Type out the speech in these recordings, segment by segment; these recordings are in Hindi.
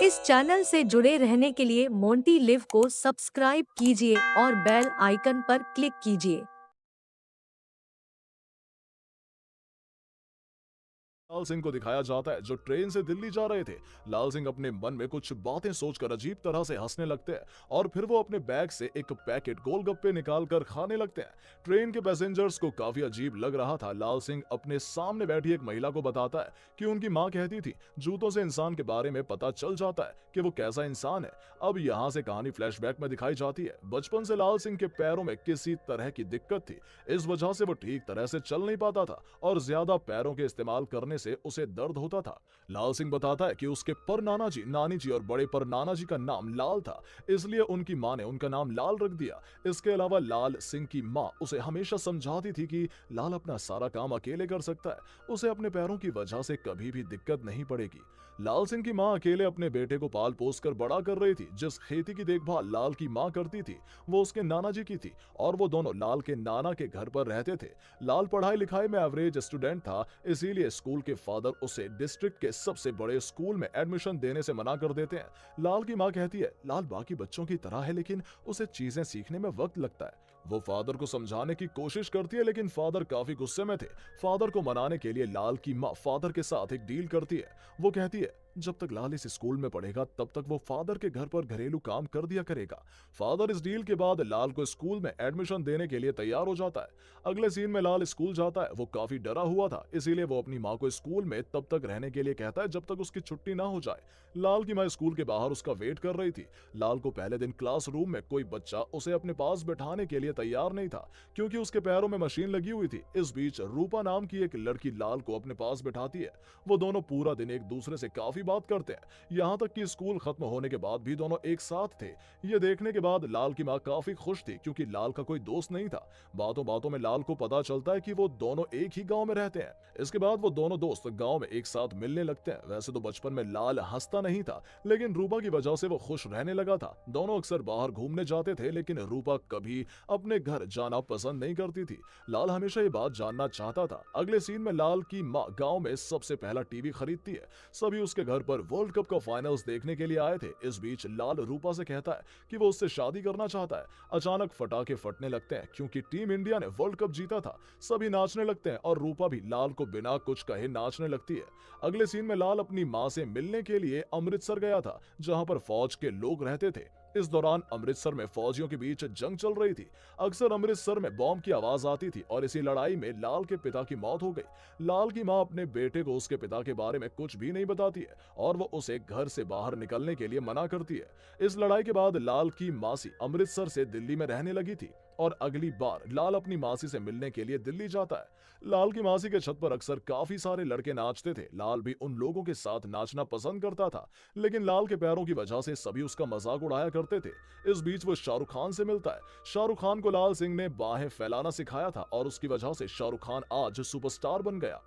इस चैनल से जुड़े रहने के लिए मोंटी लिव को सब्सक्राइब कीजिए और बेल आइकन पर क्लिक कीजिए। लाल सिंह को दिखाया जाता है जो ट्रेन से दिल्ली जा रहे थे। लाल सिंह अपने मन में कुछ बातें सोचकर अजीब तरह से हंसने लगते हैं और फिर वो अपने बैग से एक पैकेट गोलगप्पे निकाल कर खाने लगते हैं। ट्रेन के पैसेंजर्स को काफी अजीब लग रहा था। लाल सिंह अपने सामने बैठी एक महिला को बताता है कि उनकी माँ कहती थी जूतों से इंसान के बारे में पता चल जाता है कि वो कैसा इंसान है। अब यहाँ से कहानी फ्लैशबैक में दिखाई जाती है। बचपन से लाल सिंह के पैरों में किसी तरह की दिक्कत थी। इस वजह से वो ठीक तरह से चल नहीं पाता था और ज्यादा पैरों के इस्तेमाल करने से उसे दर्द होता था। लाल सिंह बताता है कि उसके पर नाना जी, नानी जी और बड़े पर नाना जी का नाम लाल था, इसलिए उनकी मां ने उनका नाम लाल रख दिया। इसके अलावा लाल सिंह की मां उसे हमेशा समझाती थी कि लाल अपना सारा काम अकेले कर सकता है, उसे अपने पैरों की वजह से कभी भी दिक्कत नहीं पड़ेगी। लाल सिंह की मां अकेले अपने बेटे को पाल पोस कर बड़ा कर रही थी। जिस खेती की देखभाल लाल की मां करती थी वो उसके नाना जी की थी और वो दोनों लाल के नाना के घर पर रहते थे। लाल पढ़ाई लिखाई में एवरेज स्टूडेंट था, इसीलिए स्कूल के फादर उसे डिस्ट्रिक्ट के सबसे बड़े स्कूल में एडमिशन देने से मना कर देते हैं। लाल की मां कहती है लाल बाकी बच्चों की तरह है लेकिन उसे चीजें सीखने में वक्त लगता है। वो फादर को समझाने की कोशिश करती है लेकिन फादर काफी गुस्से में थे। फादर को मनाने के लिए लाल की मां फादर के साथ एक डील करती है। वो कहती है जब तक लाल इस स्कूल में पढ़ेगा तब तक वो फादर के घर पर घरेलू काम कर दिया करेगा। फादर इस डील के बाद लाल को स्कूल में एडमिशन देने के लिए तैयार हो जाता है। अगले सीन में लाल स्कूल जाता है। वो काफी डरा हुआ था, इसीलिए वो अपनी माँ को स्कूल में तब तक रहने के लिए कहता है जब तक उसकी छुट्टी ना हो जाए। लाल की माँ स्कूल के बाहर उसका वेट कर रही थी। लाल को पहले दिन क्लासरूम में कोई बच्चा उसे अपने पास बैठाने के लिए तैयार नहीं था क्योंकि उसके पैरों में मशीन लगी हुई थी। इस बीच रूपा नाम की एक लड़की लाल को अपने पास बैठाती है। वो दोनों पूरा दिन एक दूसरे से काफी बात करते हैं, यहाँ तक कि स्कूल खत्म होने के बाद भी दोनों एक साथ थे। ये देखने के बाद लाल की माँ काफी खुश थी क्योंकि लाल का कोई दोस्त नहीं था। बातों बातों में लाल को पता चलता है कि वो दोनों एक ही गांव में रहते हैं। इसके बाद वो दोनों दोस्त गांव में एक साथ मिलने लगते हैं। वैसे तो बचपन में लाल हंसता नहीं था लेकिन रूपा की वजह से वो खुश रहने लगा था। दोनों अक्सर बाहर घूमने जाते थे लेकिन रूपा कभी अपने घर जाना पसंद नहीं करती थी। लाल हमेशा ये बात जानना चाहता था। अगले सीन में लाल की माँ गांव में सबसे पहला टीवी खरीदती है। सभी उसके घर पर वर्ल्ड कप का फाइनल्स देखने के लिए आए थे। इस बीच लाल रूपा से कहता है कि वो उससे शादी करना चाहता है। अचानक फटाके फटने लगते हैं क्योंकि टीम इंडिया ने वर्ल्ड कप जीता था। सभी नाचने लगते हैं और रूपा भी लाल को बिना कुछ कहे नाचने लगती है। अगले सीन में लाल अपनी माँ से मिलने के लिए अमृतसर गया था जहां पर फौज के लोग रहते थे। इस दौरान अमृतसर में फौजियों के बीच जंग चल रही थी। अक्सर अमृतसर में बॉम्ब की आवाज आती थी और इसी लड़ाई में लाल के पिता की मौत हो गई। लाल की मां अपने बेटे को उसके पिता के बारे में कुछ भी नहीं बताती है और वो उसे घर से बाहर निकलने के लिए मना करती है। इस लड़ाई के बाद लाल की मासी अमृतसर से दिल्ली में रहने लगी थी और अगली बार लाल अपनी मासी से मिलने के लिए दिल्ली जाता है। लाल की मासी के छत पर अक्सर काफी सारे लड़के नाचते थे। लाल भी उन लोगों के साथ नाचना पसंद करता था लेकिन लाल के पैरों की वजह से सभी उसका मजाक उड़ाया करते थे। इस बीच वो शाहरुख खान से मिलता है। शाहरुख खान को लाल सिंह ने बाहें फैलाना सिखाया था और उसकी वजह से शाहरुख खान आज सुपरस्टार बन गया।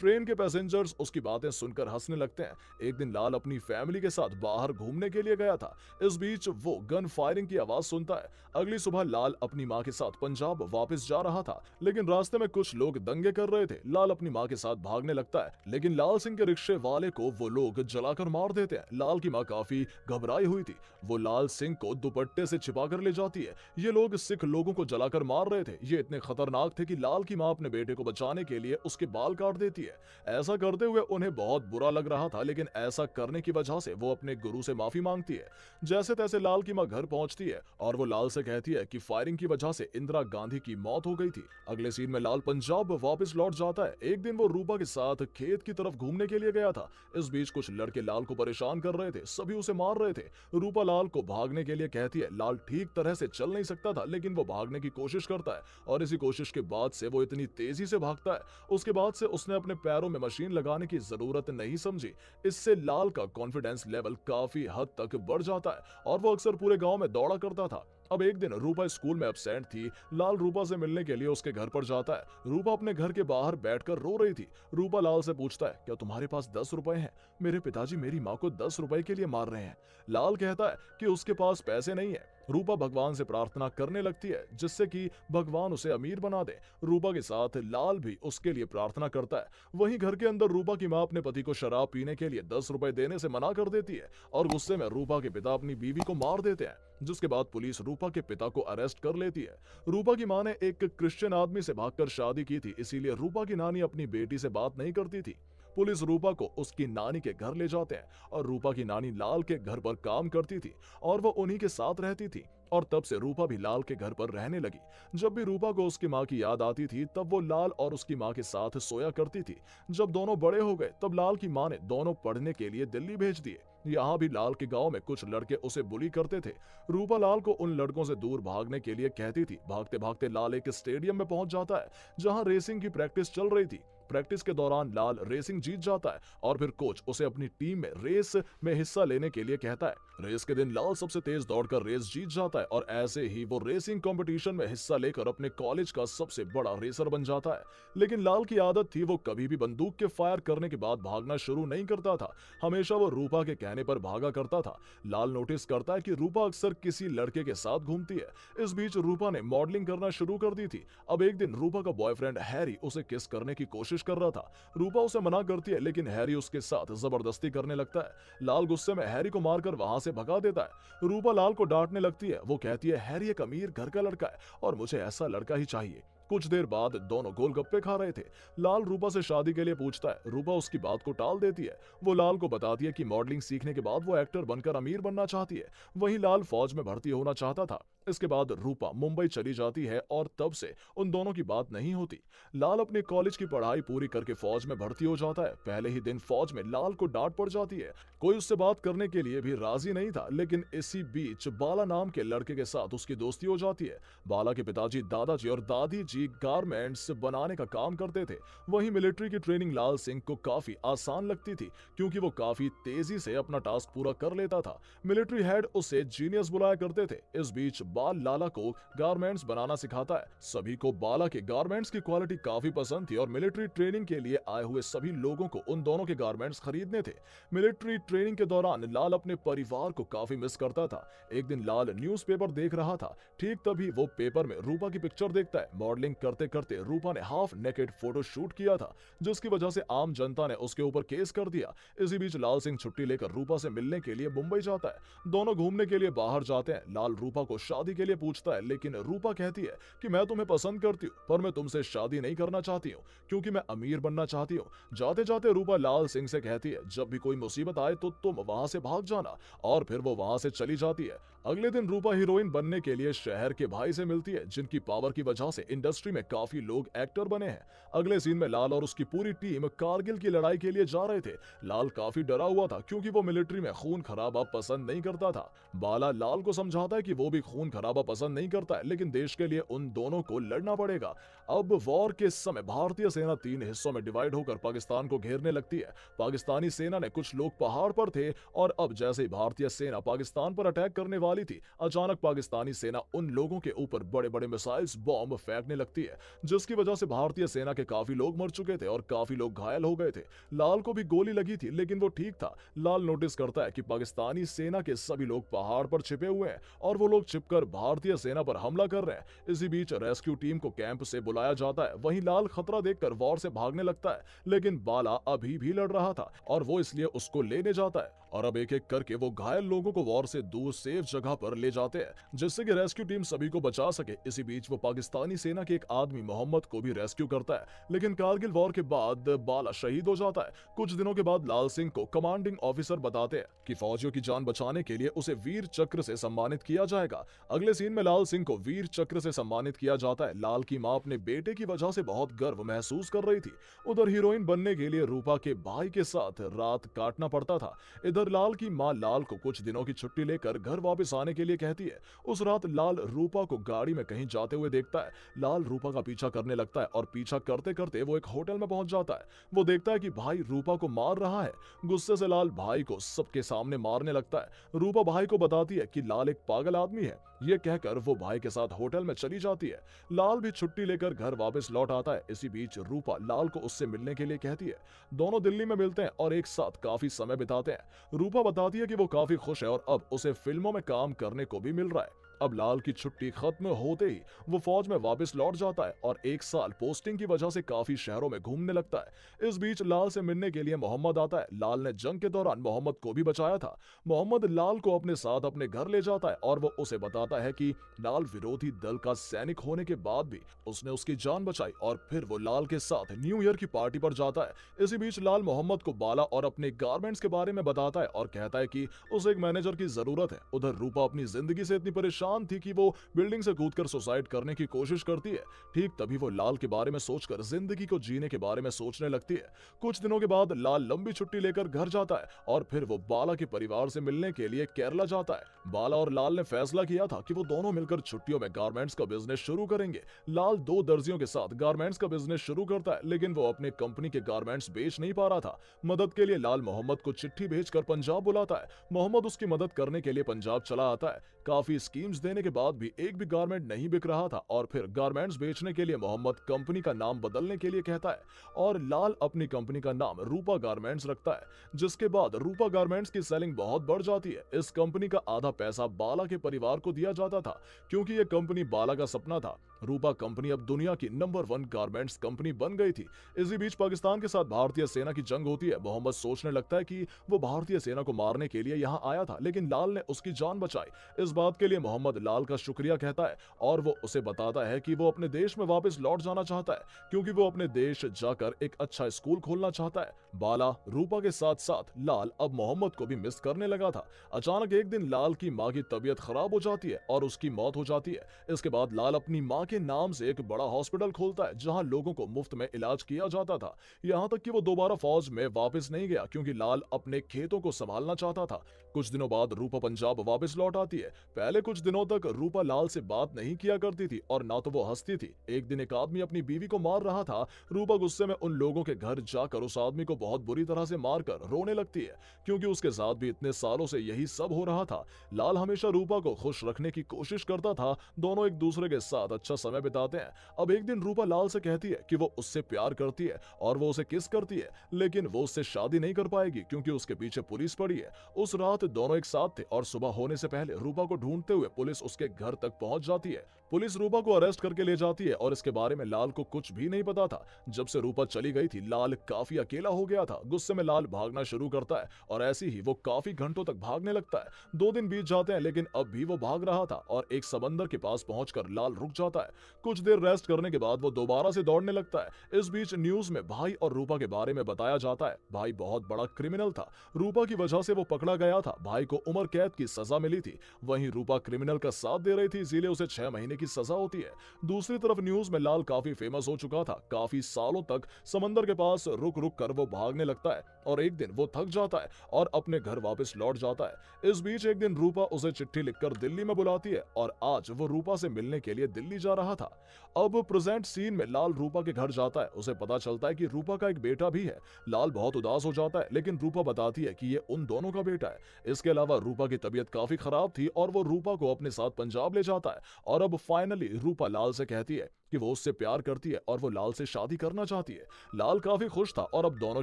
ट्रेन के पैसेंजर्स उसकी बातें सुनकर हंसने लगते हैं। एक दिन लाल अपनी फैमिली के साथ बाहर घूमने के लिए गया था। इस बीच वो गन फायरिंग की आवाज सुनता है। अगली सुबह लाल अपनी मां के साथ पंजाब वापस जा रहा था लेकिन रास्ते में कुछ लोग दंगे कर रहे थे। लाल अपनी मां के साथ भागने लगता है लेकिन लाल सिंह के रिक्शे वाले को वो लोग जलाकर मार देते हैं। लाल की मां काफी घबराई हुई थी। वो लाल सिंह को दुपट्टे से छिपा कर ले जाती है। ये लोग सिख लोगों को जलाकर मार रहे थे। ये इतने खतरनाक थे कि लाल की मां अपने बेटे को बचाने के लिए उसके बाल काट देती है। ऐसा करते हुए उन्हें बहुत बुरा लग रहा था लेकिन ऐसा करने की वजह से वो अपने गुरु से माफी मांगती है। जैसे तैसे लाल की मां घर पहुंचती है और वो लाल से कहती है कि फायरिंग की वजह से इंदिरा गांधी की मौत हो गई थी। अगले सीन में लाल पंजाब वापस लौट जाता है। एक दिन वो रूपा के साथ खेत की तरफ घूमने के लिए गया था। इस बीच कुछ लड़के लाल को परेशान कर रहे थे। सभी उसे मार रहे थे। रूपा लाल को भागने के लिए कहती है। लाल ठीक तरह से चल नहीं सकता था लेकिन वो भागने की कोशिश करता है और इसी कोशिश के बाद से वो इतनी तेजी से भागता है। उसके बाद से उसने अपने पैरों में मशीन लगाने की जरूरत नहीं समझी। इससे लाल का कॉन्फिडेंस लेवल काफी हद तक बढ़ जाता है और वो अक्सर पूरे गांव में दौड़ा करता था। अब एक दिन रूपा स्कूल में एब्सेंट थी। लाल रूपा से मिलने के लिए उसके घर पर जाता है। रूपा अपने घर के बाहर बैठकर रो रही थी। रूपा लाल से पूछता है क्या तुम्हारे पास 10 रुपए हैं? मेरे पिताजी मेरी माँ को 10 रुपए के लिए मार रहे हैं। लाल कहता है कि उसके पास पैसे नहीं है। रूपा भगवान से प्रार्थना करने लगती है जिससे कि भगवान उसे अमीर बना दे। रूपा के साथ लाल भी उसके लिए प्रार्थना करता है। वहीं घर के अंदर रूपा की मां अपने पति को शराब पीने के लिए 10 रुपए देने से मना कर देती है और गुस्से में रूपा के पिता अपनी बीवी को मार देते हैं, जिसके बाद पुलिस रूपा के पिता को अरेस्ट कर लेती है। रूपा की मां ने एक क्रिश्चियन आदमी से भागकर शादी की थी, इसीलिए रूपा की नानी अपनी बेटी से बात नहीं करती थी। पुलिस रूपा को उसकी नानी के घर ले जाते हैं और रूपा की नानी लाल के घर पर काम करती थी और वो उन्हीं के साथ रहती थी और तब से रूपा भी लाल के घर पर रहने लगी। जब भी रूपा को उसकी माँ की याद आती थी तब वो लाल और उसकी माँ के साथ सोया करती थी। जब दोनों बड़े हो गए तब लाल की माँ ने दोनों पढ़ने के लिए दिल्ली भेज दिए। यहाँ भी लाल के गांव में कुछ लड़के उसे बुली करते थे। रूपा लाल को उन लड़कों से दूर भागने के लिए कहती थी। भागते भागते लाल एक स्टेडियम में पहुंच जाता है जहां रेसिंग की प्रैक्टिस चल रही थी। प्रैक्टिस के दौरान लाल रेसिंग जीत जाता है और फिर कोच उसे अपनी टीम में रेस में हिस्सा लेने के लिए कहता है। रेस के दिन लाल सबसे तेज दौड़कर रेस जीत जाता है और ऐसे ही वो रेसिंग कंपटीशन में हिस्सा लेकर अपने कॉलेज का सबसे बड़ा रेसर बन जाता है। लेकिन लाल की आदत थी वो कभी भी बंदूक के फायर करने के बाद भागना शुरू नहीं करता था, हमेशा वो रूपा के कहने पर भागा करता था। लाल नोटिस करता है कि रूपा अक्सर किसी लड़के के साथ घूमती है। इस बीच रूपा ने मॉडलिंग करना शुरू कर दी थी। अब एक दिन रूपा का बॉयफ्रेंड हैरी उसे किस करने की कोशिश कर रहा था। रूपा उसे मना करती है लेकिन हैरी उसके साथ जबरदस्ती करने लगता है। लाल गुस्से में हैरी को मारकर वहां से भगा देता है। रूपा लाल को डांटने लगती है। वो कहती है हैरी एक अमीर घर का लड़का है और मुझे ऐसा लड़का ही चाहिए। कुछ देर बाद दोनों गोलगप्पे खा रहे थे। लाल रूपा से शादी के लिए पूछता है। रूपा उसकी बात को टाल देती है। वो लाल को बताती है कि मॉडलिंग सीखने के बाद वो एक्टर बनकर अमीर बनना चाहती है। वहीं लाल फौज में भर्ती होना चाहता था। इसके बाद रूपा मुंबई चली जाती है और तब से उन दोनों की बात नहीं होती। लाल अपने कॉलेज की पढ़ाई पूरी करके फौज में भर्ती हो जाता है। पहले ही दिन फौज में लाल को डांट पड़ जाती है। कोई उससे बात करने के लिए भी राजी नहीं था, लेकिन इसी बीच बाला नाम के लड़के के साथ उसकी दोस्ती हो जाती है। बाला के पिताजी दादाजी और दादी जी गारमेंट्स बनाने का काम करते थे। वहीं मिलिट्री की ट्रेनिंग लाल सिंह को काफी आसान लगती थी क्योंकि वो काफी तेजी से अपना टास्क पूरा कर लेता था। मिलिट्री हेड उसे जीनियस बुलाया करते थे। इस बीच बाल लाला को गारमेंट्स बनाना सिखाता है। सभी को बाला के गारमेंट्स की क्वालिटी काफी पसंद थी और मिलिट्री ट्रेनिंग के लिए आए हुए सभी लोगों को उन दोनों के गारमेंट्स खरीदने थे। मिलिट्री ट्रेनिंग के दौरान लाल अपने परिवार को काफी मिस करता था। एक दिन लाल न्यूज़पेपर देख रहा था। ठीक तभी वो पेपर में रूपा की पिक्चर देखता है। मॉडलिंग करते करते रूपा ने हाफ नेकेड फोटो शूट किया था, जिसकी वजह से आम जनता ने उसके ऊपर केस कर दिया। इसी बीच लाल सिंह छुट्टी लेकर रूपा से मिलने के लिए मुंबई जाता है। दोनों घूमने के लिए बाहर जाते हैं। लाल रूपा को शादी के लिए पूछता है लेकिन रूपा कहती है कि मैं तुम्हें पसंद करती हूँ पर मैं तुमसे शादी नहीं करना चाहती हूँ क्योंकि मैं अमीर बनना चाहती हूँ। जाते जाते रूपा लाल सिंह से कहती है जब भी कोई मुसीबत आए तो तुम वहां से भाग जाना, और फिर वो वहां से चली जाती है। अगले दिन रूपा हीरोइन बनने के लिए शहर के भाई से मिलती है जिनकी पावर की वजह से इंडस्ट्री में काफी लोग एक्टर बने हैं। अगले सीन में लाल और उसकी पूरी टीम कारगिल की लड़ाई के लिए जा रहे थे। लाल काफी डरा हुआ था क्योंकि वो मिलिट्री में खून खराबा पसंद नहीं करता था। बाला लाल को समझाता है कि वो भी खून खराबा पसंद नहीं करता है लेकिन देश के लिए उन दोनों को लड़ना पड़ेगा। अब वॉर के समय भारतीय सेना 3 हिस्सों में डिवाइड होकर पाकिस्तान को घेरने लगती है। पाकिस्तानी सेना ने कुछ लोग पहाड़ पर थे और अब जैसे ही भारतीय सेना पाकिस्तान पर अटैक करने वाली थी, अचानक पाकिस्तानी सेना उन लोगों के ऊपर बड़े बड़े मिसाइल्स बॉम्ब फेंकने लगती है, जिसकी वजह से भारतीय सेना के काफी लोग मर चुके थे और काफी लोग घायल हो गए थे। लाल को भी गोली लगी थी लेकिन वो ठीक था। लाल नोटिस करता है कि पाकिस्तानी सेना के सभी लोग पहाड़ पर छिपे हुए हैं और वो लोग छिपकर भारतीय सेना पर हमला कर रहे हैं। इसी बीच रेस्क्यू टीम को कैंप से बुलाया जाता है। वहीं लाल खतरा देखकर वॉर से भागने लगता है लेकिन बाला अभी भी लड़ रहा था और वो इसलिए उसको लेने जाता है और अब एक एक करके वो घायल लोगों को वॉर से दूर सेफ जगह पर ले जाते हैं जिससे कि रेस्क्यू टीम सभी को बचा सके। इसी बीच वो पाकिस्तानी सेना के एक आदमी मोहम्मद को भी रेस्क्यू करता है लेकिन कारगिल वॉर के बाद बाला शहीद हो जाता है। कुछ दिनों के बाद लाल सिंह को कमांडिंग ऑफिसर बताते हैं कि फौजियों की जान बचाने के लिए उसे वीर चक्र से सम्मानित किया जाएगा। अगले सीन में लाल सिंह को वीर चक्र से सम्मानित किया जाता है। लाल की मां अपने बेटे की वजह से बहुत गर्व महसूस कर रही थी। उधर हीरोइन बनने के लिए रूपा के भाई के साथ रात काटना पड़ता था। इधर लाल की मां लाल को कुछ दिनों की छुट्टी लेकर घर वापस आने के लिए कहती है। उस रात लाल रूपा को गाड़ी में कहीं जाते हुए देखता है। लाल रूपा का पीछा करने लगता है और पीछा करते करते वो एक होटल में पहुंच जाता है। वो देखता है कि भाई रूपा को मार रहा है। गुस्से से लाल भाई को सबके सामने मारने लगता है। रूपा भाई को बताती है कि लाल एक पागल आदमी है। ये कहकर वो भाई के साथ होटल में चली जाती है। लाल भी छुट्टी लेकर घर वापस लौट आता है। इसी बीच रूपा लाल को उससे मिलने के लिए कहती है। दोनों दिल्ली में मिलते हैं और एक साथ काफी समय बिताते हैं। रूपा बताती है कि वो काफी खुश है और अब उसे फिल्मों में काम करने को भी मिल रहा है। अब लाल की छुट्टी खत्म होते ही वो फौज में वापस लौट जाता है और 1 साल पोस्टिंग की वजह से काफी शहरों में घूमने लगता है। इस बीच लाल से मिलने के लिए मोहम्मद आता है। लाल ने जंग के दौरान मोहम्मद को भी बचाया था। मोहम्मद लाल को अपने साथ अपने घर ले जाता है और वो उसे बताता है कि लाल विरोधी दल का सैनिक होने के बाद भी उसने उसकी जान बचाई और फिर वो लाल के साथ न्यू ईयर की पार्टी पर जाता है। इसी बीच लाल मोहम्मद को बाला और अपने गारमेंट्स के बारे में बताता है और कहता है कि उसे एक मैनेजर की जरूरत है। उधर रूपा अपनी जिंदगी से इतनी परेशान थी कि वो बिल्डिंग से कूदकर सुसाइड करने की कोशिश करती है। ठीक तभी वो लाल के बारे में सोचकर जिंदगी को जीने के बारे में सोचने लगती है। कुछ दिनों के बाद लाल लंबी छुट्टी लेकर घर जाता है और फिर वो बाला के परिवार से मिलने के लिए केरला जाता है। बाला और लाल ने फैसला किया था कि वो दोनों मिलकर छुट्टियों में गारमेंट्स का बिजनेस शुरू करेंगे। लाल 2 दर्जियों के साथ गारमेंट्स का बिजनेस शुरू करता है, लेकिन वो अपने कंपनी के गारमेंट्स बेच नहीं पा रहा था। मदद के लिए लाल मोहम्मद को चिट्ठी भेजकर पंजाब बुलाता है। मोहम्मद उसकी मदद करने के लिए पंजाब चला आता है। काफी स्कीम्स देने के बाद भी एक भी गारमेंट नहीं बिक रहा था और फिर गारमेंट्स बेचने के लिए मोहम्मद कंपनी का नाम बदलने के लिए कहता है और लाल अपनी कंपनी का नाम रूपा गारमेंट्स रखता है, जिसके बाद रूपा गारमेंट्स की सेलिंग बहुत बढ़ जाती है। इस कंपनी का आधा पैसा बाला के परिवार को दिया जाता था क्योंकि यह कंपनी बाला का सपना था। रूपा कंपनी अब दुनिया की नंबर 1 गारमेंट्स कंपनी बन गई थी। इसी बीच पाकिस्तान के साथ भारतीय सेना की जंग होती है। मोहम्मद सोचने लगता है कि वो भारतीय सेना को मारने के लिए यहाँ आया था, लेकिन लाल ने उसकी जान बचाई। इस बात के लिए मोहम्मद लाल का शुक्रिया कहता है और वो उसे बताता है कि वो अपने देश में वापस लौट जाना चाहता है क्योंकि वो अपने देश जाकर एक अच्छा स्कूल खोलना चाहता है। बाला, रूपा के साथ साथ लाल अब मोहम्मद को भी मिस करने लगा था। अचानक एक दिन लाल की माँ की तबीयत खराब हो जाती है और उसकी मौत हो जाती है। इसके बाद लाल अपनी माँ के नाम से एक बड़ा हॉस्पिटल खोलता है जहां लोगों को मुफ्त में इलाज किया जाता था। यहां तक कि वो दोबारा फौज में वापस नहीं गया क्योंकि लाल अपने खेतों को संभालना चाहता था। कुछ दिनों बाद रूपा पंजाब वापस लौट आती है। पहले कुछ दिनों तक रूपा लाल से बात नहीं किया करती थी और ना तो वो हंसती थी। एक दिन एक आदमी अपनी बीवी को मार रहा था। रूपा गुस्से में उन लोगों के घर जाकर उस आदमी को बहुत बुरी तरह से मारकर रोने लगती है क्योंकि उसके साथ भी इतने सालों से यही सब हो रहा था। लाल हमेशा रूपा को खुश रखने की कोशिश करता था। दोनों एक दूसरे के साथ अच्छा समय बिताते हैं। अब एक दिन रूपा लाल से कहती है कि वो उससे प्यार करती है और वो उसे किस करती है, लेकिन वो उससे शादी नहीं कर पाएगी क्योंकि उसके पीछे पुलिस पड़ी है। उस रात दोनों एक साथ थे और सुबह होने से पहले रूपा को ढूंढते हुए पुलिस उसके घर तक पहुंच जाती है। पुलिस रूपा को अरेस्ट करके ले जाती है और इसके बारे में लाल को कुछ भी नहीं पता था। जब से रूपा चली गई थी लाल काफी अकेला हो गया था। गुस्से में लाल भागना शुरू करता है और ऐसे ही वो काफी घंटों तक भागने लगता है। 2 दिन बीत जाते हैं लेकिन अब भी वो भाग रहा था और एक समंदर के पास पहुंचकर लाल रुक जाता है। कुछ देर रेस्ट करने के बाद वो दोबारा से दौड़ने लगता है। इस बीच न्यूज में भाई और रूपा के बारे में बताया जाता है। भाई बहुत बड़ा क्रिमिनल था। रूपा की वजह से वो पकड़ा गया था। भाई को उम्र कैद की सजा मिली थी। वहीं रूपा क्रिमिनल का साथ दे रही थी, इसीलिए उसे 6 महीने की सजा होती है। दूसरी तरफ न्यूज में लाल काफी फेमस हो चुका था। काफी सालों तक समंदर के पास रुक रुक कर वो भागने लगता है और एक दिन वो थक जाता है और अपने घर वापस लौट जाता है। इस बीच एक दिन रूपा उसे चिट्ठी लिखकर दिल्ली में बुलाती है और आज वो रूपा से मिलने के लिए दिल्ली जा रहा था। अब प्रेजेंट सीन में लाल रूपा के घर जाता है। उसे पता चलता है कि रूपा का एक बेटा भी है। लाल बहुत उदास हो जाता है लेकिन रूपा बताती है कि ये उन दोनों का बेटा है। इसके अलावा रूपा की तबीयत काफी खराब थी और वो रूपा को अपने साथ पंजाब ले जाता है और अब फाइनली रूपा लाल से कहती है कि वो उससे प्यार करती है और वो लाल से शादी करना चाहती है। लाल काफी खुश था और अब दोनों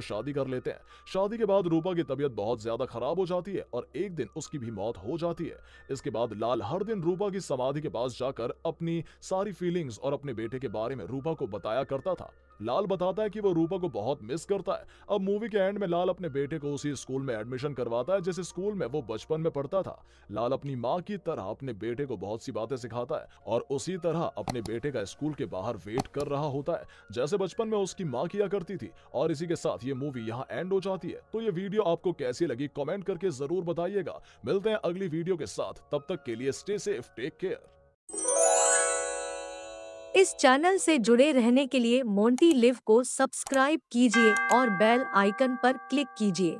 शादी कर लेते हैं। शादी के बाद रूपा की तबीयत बहुत ज्यादा खराब हो जाती है और एक दिन उसकी भी मौत हो जाती है। इसके बाद लाल हर दिन रूपा की समाधि के पास जाकर अपनी सारी फीलिंग्स और अपने बेटे के बारे में रूपा को बताया करता था। लाल बताता है कि वो रूपा को बहुत मिस करता है। अब मूवी के एंड में लाल अपने बेटे को उसी स्कूल में एडमिशन करवाता है जिस स्कूल में वो बचपन में पढ़ता था। लाल अपनी माँ की तरह अपने बेटे को बहुत सी बातें सिखाता है और उसी तरह अपने बेटे का स्कूल के बाहर वेट कर रहा होता है जैसे बचपन में उसकी माँ किया करती थी। और इसी के साथ ये मूवी यहाँ एंड हो जाती है। तो ये वीडियो आपको कैसी लगी कमेंट करके जरूर बताइएगा। मिलते हैं अगली वीडियो के साथ, तब तक के लिए स्टे सेफ, टेक केयर। इस चैनल से जुड़े रहने के लिए मोंटी लिव को सब्सक्राइब कीजिए और बेल आइकन पर क्लिक कीजिए।